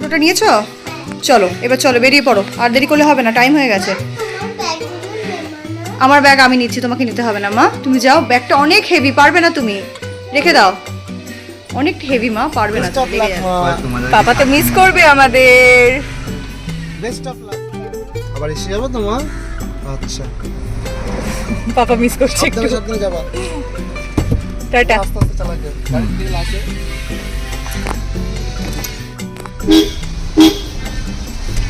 ব্যাগপত্রটা নিয়েছো? চলো এবার চলো বেরিয়ে পড়ো, আর দেরি করলে হবে না, টাইম হয়ে গেছে। আমার ব্যাগ আমি নিচ্ছি, তোমাকে নিতে হবে না মা, তুমি যাও, ব্যাগটা অনেক হেভি, পারবে না তুমি, রেখে দাও, অনেক হেভি মা, পারবে না তুমি, লেগে যাবে। পাপা তো মিস করবে আমাদের। Best of luck. আবার এসে যাবো তো মা? আচ্ছা, পাপা মিস করছে একটু। সাবধানে যাবা। টাটা। আস্তে আস্তে চালাবে, গাড়ি দিয়ে লাগে।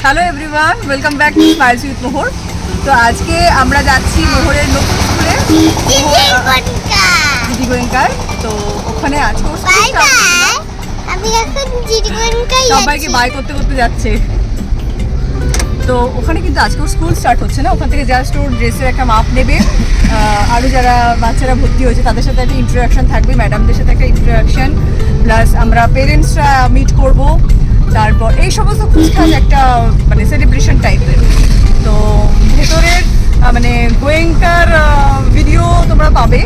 Hello everyone, welcome back to Smiles with Mohar. তো আজকে আমরা যাচ্ছি মোহরের নতুন স্কুলে, দিদি গোয়েঙ্কার। তো ওখানে আজকে ওর স্কুল start হলো। আমি এখন দিদি গোয়েঙ্কার সবাইকে বাই করতে করতে যাচ্ছে। তো ওখানে কিন্তু আজকে ওর স্কুল স্টার্ট হচ্ছে না, ওখান থেকে জাস্ট ওর ড্রেসের একটা মাপ নেবে, আরও যারা বাচ্চারা ভর্তি হয়েছে তাদের সাথে একটা ইন্টারাকশন থাকবে, ম্যাডামদের সাথে একটা ইন্টারাকশন, প্লাস আমরা পেরেন্টসরা মিট করব, তারপর এই সমস্ত খুচখাচ একটা মানে সেলিব্রেশন টাইপের। তো ভেতরের মানে গোয়েঙ্কার ভিডিও তোমরা পাবে।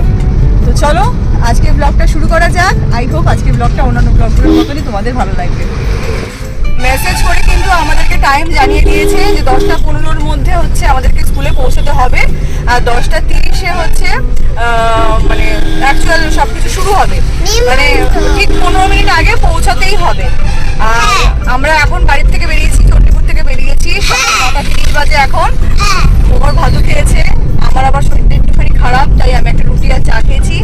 তো চলো আজকে ব্লগটা শুরু করা যাক। আই হোপ আজকে ব্লগটা অন্যান্য ব্লগগুলোর মতনই তোমাদের ভালো লাগবে। মেসেজ করে কিন্তু আমাদেরকে টাইম জানিয়ে দিয়েছে যে 10:15-র মধ্যে হচ্ছে আমাদেরকে স্কুলে পৌঁছতে হবে, আর 10:30-এ হচ্ছে মানে অ্যাকচুয়াল সব কিছু শুরু হবে, মানে ঠিক 15 মিনিট আগে পৌঁছাতেই হবে। আর আমরা এখন বাড়ির থেকে বেরিয়েছি, চণ্ডীপুর থেকে বেরিয়েছি, 9:30 বাজে এখন। মোহর ভাজু খেয়েছে, আমার আবার শরীরটা একটুখানি খারাপ, তাই আমি একটা রুটি আর চা খেয়েছি।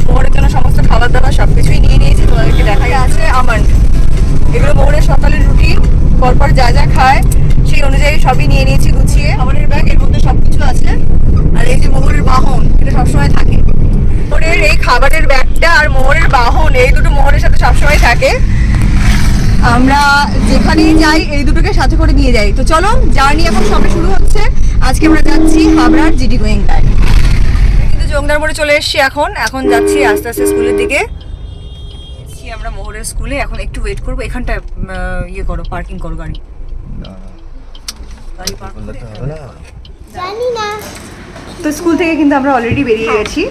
মোহরের জন্য সমস্ত খাবার দাবার সব কিছুই নিয়ে নিয়েছি, তোমাদেরকে দেখাই আছে আমন্ড, এগুলো মোহরের সকালের রুটিন, পরপর যা যা খায় সেই অনুযায়ী সবই নিয়ে নিয়েছি গুছিয়ে। আমাদের ব্যাগ এর মধ্যে সবকিছু আছে, আর এই যে মোহরের বাহন, এটা সবসময় থাকে। মোহরের এই খাবারের ব্যাগটা আর মোহরের বাহন, এই দুটো মোহরের সাথে সবসময় থাকে। আমরা যেখানেই যাই এই দুটোকে সাথে করে নিয়ে যাই। তো চলো জার্নি এখন সবে শুরু হচ্ছে। আজকে আমরা যাচ্ছি হাবড়ার জিডি গোয়েঙ্কায়। কিন্তু জংদার মোড়ে চলে এসেছি এখন, এখন যাচ্ছি আস্তে আস্তে স্কুলের দিকে। আমরা মোহরের স্কুলে এখন একটু ওয়েট করবো, এখানটা ইয়ে করো, পার্কিং করো গাড়ি, গাড়ি পার্ক করে জানি না। তো স্কুল থেকে কিন্তু আমরা অলরেডি বেরিয়ে গেছি।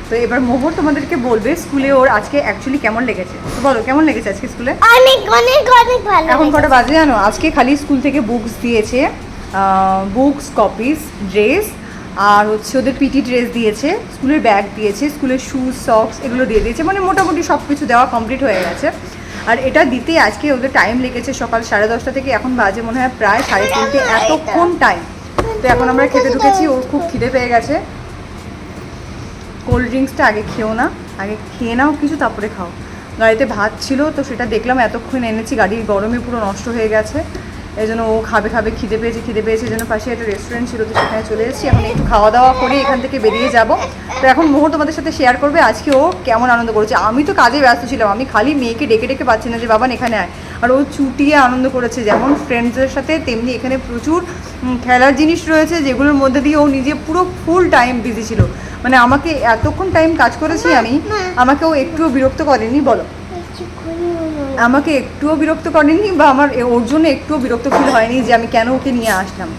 তো এবার মোহর তোমাদেরকে বলবে স্কুলে ওর আজকে অ্যাকচুয়ালি কেমন লেগেছে। তো বলো কেমন লেগেছে আজকে স্কুলে? অনেক অনেক অনেক ভালো। এখন কটা বাজে জানো? আজকে খালি স্কুল থেকে বুকস দিয়েছে, বুকস, কপিস, ড্রেস, আর হচ্ছে ওদের পিটি ড্রেস দিয়েছে, স্কুলের ব্যাগ দিয়েছে, স্কুলের শুজ, সক্স এগুলো দিয়ে দিয়েছে, মানে মোটামুটি সব কিছু দেওয়া কমপ্লিট হয়ে গেছে। আর এটা দিতে আজকে ওদের টাইম লেগেছে সকাল 10:30 থেকে এখন বাজে মনে হয় প্রায় 3:30, এতক্ষণ টাইম। তো এখন আমরা খেতে ঢুকেছি, ওর খুব খিদে পেয়ে গেছে। কোল্ড ড্রিঙ্কসটা আগে খেও না, আগে খেয়ে নাও কিছু, তারপরে খাও। গাড়িতে ভাত ছিল তো সেটা দেখলাম এতক্ষণ এনেছি, গাড়ির গরমে পুরো নষ্ট হয়ে গেছে, এই জন্য ও খাবে খিদে পেয়েছে এই জন্য পাশে একটা রেস্টুরেন্ট ছিল, তো সেখানে চলে এসেছি। এখন একটু খাওয়া দাওয়া করে এখান থেকে বেরিয়ে যাব। তো এখন মোহর তোমাদের সাথে শেয়ার করবে আজকে ও কেমন আনন্দ করেছে। আমি তো কাজে ব্যস্ত ছিলাম, আমি খালি মেয়েকে ডেকে ডেকে পাচ্ছি না যে বাবান এখানে আয়, আর ও চুটিয়ে আনন্দ করেছে, যেমন ফ্রেন্ডসদের সাথে তেমনি এখানে প্রচুর খেলার জিনিস রয়েছে যেগুলোর মধ্যে দিয়ে ও নিজে পুরো ফুল টাইম বিজি ছিল। মানে আমাকে এতক্ষণ টাইম কাজ করেছি আমি, আমাকে ও একটুও বিরক্ত করেনি, বলো আমাকে একটুও বিরক্ত করেনি, বা আমার ওর জন্য একটুও বিরক্ত ফিল হয়নি যে আমি কেন ওকে নিয়ে আসলাম।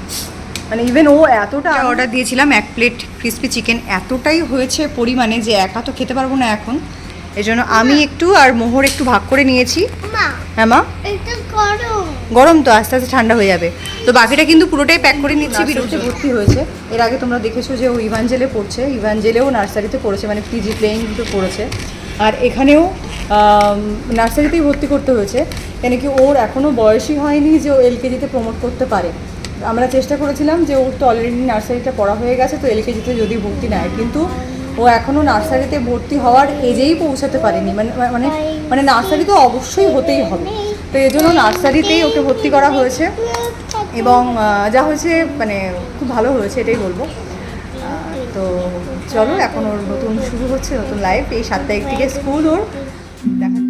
মানে ইভেন ও এতটা অর্ডার দিয়েছিলাম 1 প্লেট ক্রিসপি চিকেন, এতটাই হয়েছে পরিমাণে যে একা তো খেতে পারবো না এখন, এই জন্য আমি একটু আর মোহর একটু ভাগ করে নিয়েছি। হ্যাঁ মা, এটা গরম গরম তো আস্তে আস্তে ঠান্ডা হয়ে যাবে। তো বাকিটা কিন্তু পুরোটাই প্যাক করে নিচ্ছি। বিরক্তি ভর্তি হয়েছে, এর আগে তোমরা দেখেছো যে ও ইভাঞ্জেলে পড়ছে, ইভাঞ্জেলেও নার্সারিতে পড়েছে, মানে পিজি প্লেইংতে পড়েছে, আর এখানেও নার্সারিতেই ভর্তি করতে হয়েছে, কেন কি ওর এখনও বয়সই হয়নি যে ও এলকেজিতে প্রমোট করতে পারে। আমরা চেষ্টা করেছিলাম যে ওর তো অলরেডি নার্সারিটা পড়া হয়ে গেছে, তো এলকেজিতে যদি ভর্তি নেয়, কিন্তু ও এখনও নার্সারিতে ভর্তি হওয়ার এজেই পৌঁছাতে পারেনি, মানে মানে মানে নার্সারি তো অবশ্যই হতেই হবে, তো এই জন্য নার্সারিতেই ওকে ভর্তি করা হয়েছে। এবং যা হয়েছে মানে খুব ভালো হয়েছে এটাই বলবো। তো চলো এখন ওর নতুন শুরু হচ্ছে, নতুন লাইফ, এই 7 তারিখ থেকে স্কুল ওর, দেখা